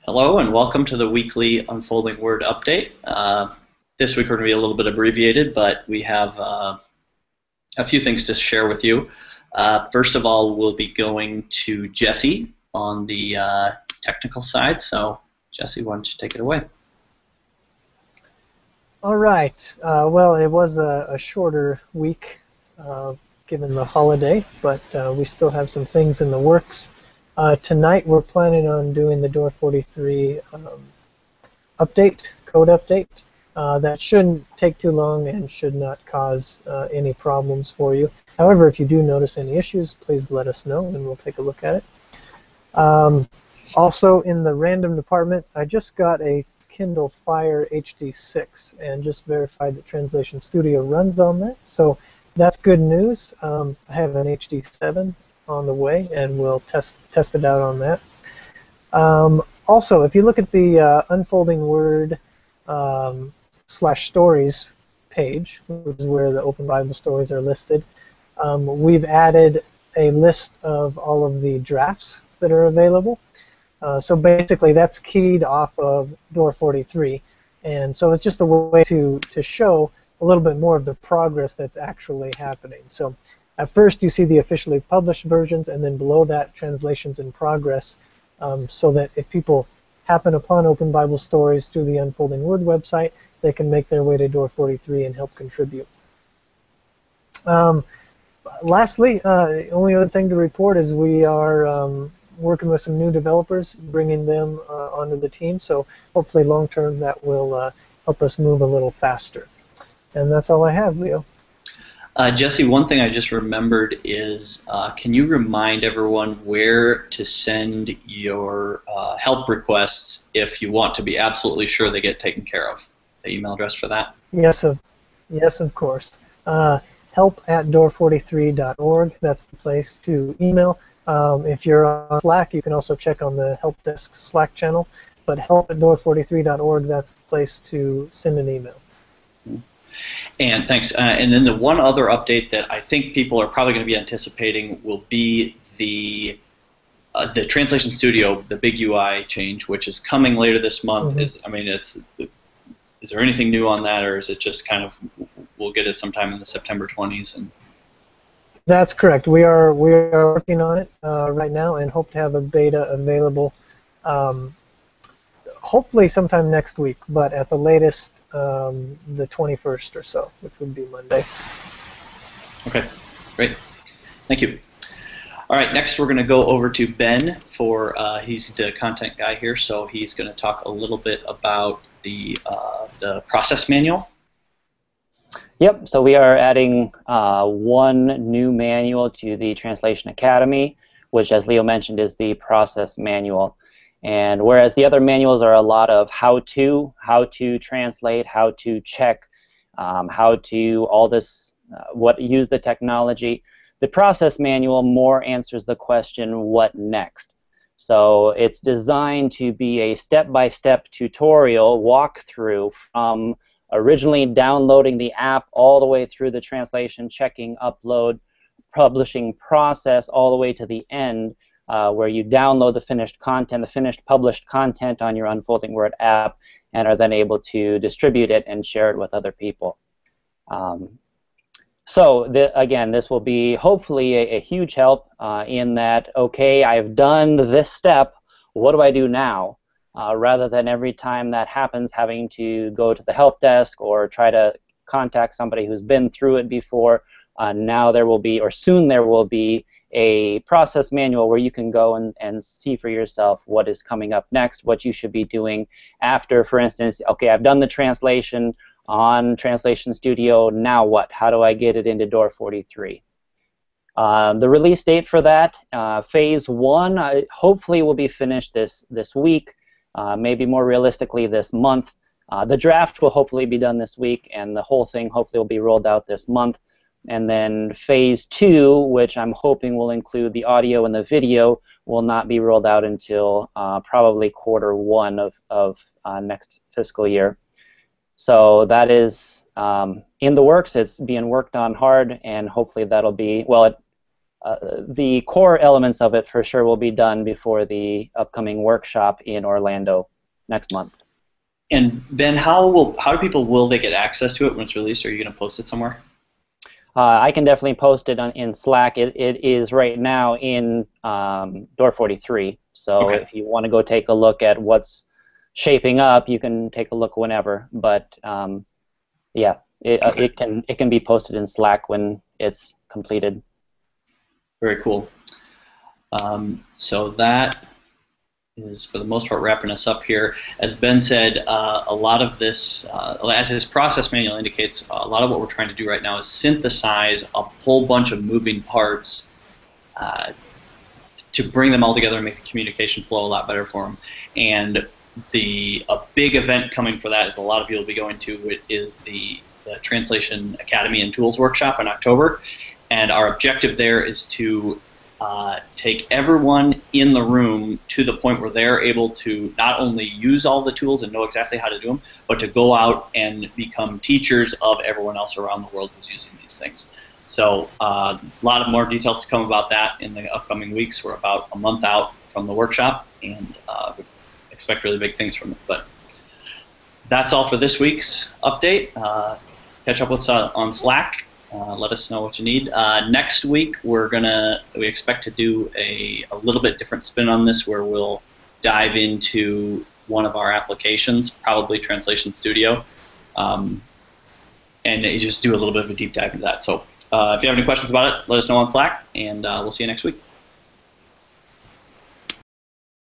Hello and welcome to the weekly Unfolding Word update. This week we're going to be a little bit abbreviated, but we have a few things to share with you. First of all, we'll be going to Jesse on the technical side. So, Jesse, why don't you take it away? All right. Well, it was a shorter week given the holiday, but we still have some things in the works. Tonight we're planning on doing the Door 43 code update. That shouldn't take too long and should not cause any problems for you. However, if you do notice any issues, please let us know and we'll take a look at it. Also in the random department, I just got a Kindle Fire HD6 and just verified that Translation Studio runs on that. So that's good news. I have an HD7 on the way, and we'll test it out on that. Also, if you look at the Unfolding Word /stories page, which is where the Open Bible stories are listed, we've added a list of all of the drafts that are available. So basically, that's keyed off of Door 43, and so it's just a way to show a little bit more of the progress that's actually happening. So at first, you see the officially published versions, and then below that, translations in progress, so that if people happen upon Open Bible Stories through the Unfolding Word website, they can make their way to Door 43 and help contribute. Lastly, the only other thing to report is we are working with some new developers, bringing them onto the team, so hopefully long-term that will help us move a little faster. And that's all I have, Leo. Jesse, one thing I just remembered is, can you remind everyone where to send your help requests if you want to be absolutely sure they get taken care of? The email address for that? Yes, of course. help@door43.org, that's the place to email. If you're on Slack, you can also check on the Help Desk Slack channel, but help@door43.org, that's the place to send an email. And thanks. And then the one other update that I think people are probably going to be anticipating will be the Translation Studio, the big UI change, which is coming later this month. Mm-hmm. Is there anything new on that, or is it just kind of we'll get it sometime in the September 20s? And that's correct. We are working on it right now and hope to have a beta available hopefully sometime next week, but at the latest the 21st or so, which would be Monday. Okay, great. Thank you. All right, next we're going to go over to Ben for he's the content guy here, so he's going to talk a little bit about the process manual. Yep, so we are adding one new manual to the Translation Academy, which, as Leo mentioned, is the process manual. And whereas the other manuals are a lot of how to translate, how to check, how to all this, use the technology, the process manual more answers the question, what next? So it's designed to be a step-by-step tutorial walkthrough from originally downloading the app all the way through the translation, checking, upload, publishing process, all the way to the end, where you download the finished content, the finished published content on your Unfolding Word app, and are then able to distribute it and share it with other people. Again, this will be hopefully a huge help in that, okay, I've done this step, what do I do now? Rather than every time that happens having to go to the help desk or try to contact somebody who's been through it before. Now there will be, or soon there will be, a process manual where you can go and see for yourself what is coming up next, what you should be doing after. For instance, okay, I've done the translation on Translation Studio, now what? How do I get it into Door 43? The release date for that, Phase 1, hopefully will be finished this week, maybe more realistically this month. The draft will hopefully be done this week, and the whole thing hopefully will be rolled out this month. And then Phase 2, which I'm hoping will include the audio and the video, will not be rolled out until probably Q1 of next fiscal year. So that is in the works. It's being worked on hard, and hopefully that'll be, well, the core elements of it for sure will be done before the upcoming workshop in Orlando next month. And Ben, how do people, will they get access to it when it's released? Are you going to post it somewhere? I can definitely post it in Slack. It is right now in Door 43. So Okay. if you want to go take a look at what's shaping up, you can take a look whenever. But yeah, it can be posted in Slack when it's completed. Very cool. So that is, for the most part, wrapping us up here. As Ben said, a lot of this, as his process manual indicates, a lot of what we're trying to do right now is synthesize a whole bunch of moving parts to bring them all together and make the communication flow a lot better for them. And a big event coming for that, as a lot of you will be going to, is the Translation Academy and Tools Workshop in October. And our objective there is to take everyone in the room to the point where they're able to not only use all the tools and know exactly how to do them, but to go out and become teachers of everyone else around the world who's using these things. So a lot of more details to come about that in the upcoming weeks. We're about a month out from the workshop, and we expect really big things from it. But that's all for this week's update. Catch up with us on Slack. Let us know what you need. Next week, we expect to do a little bit different spin on this, where we'll dive into one of our applications, probably Translation Studio, and just do a little bit of a deep dive into that. So if you have any questions about it, let us know on Slack, and we'll see you next week.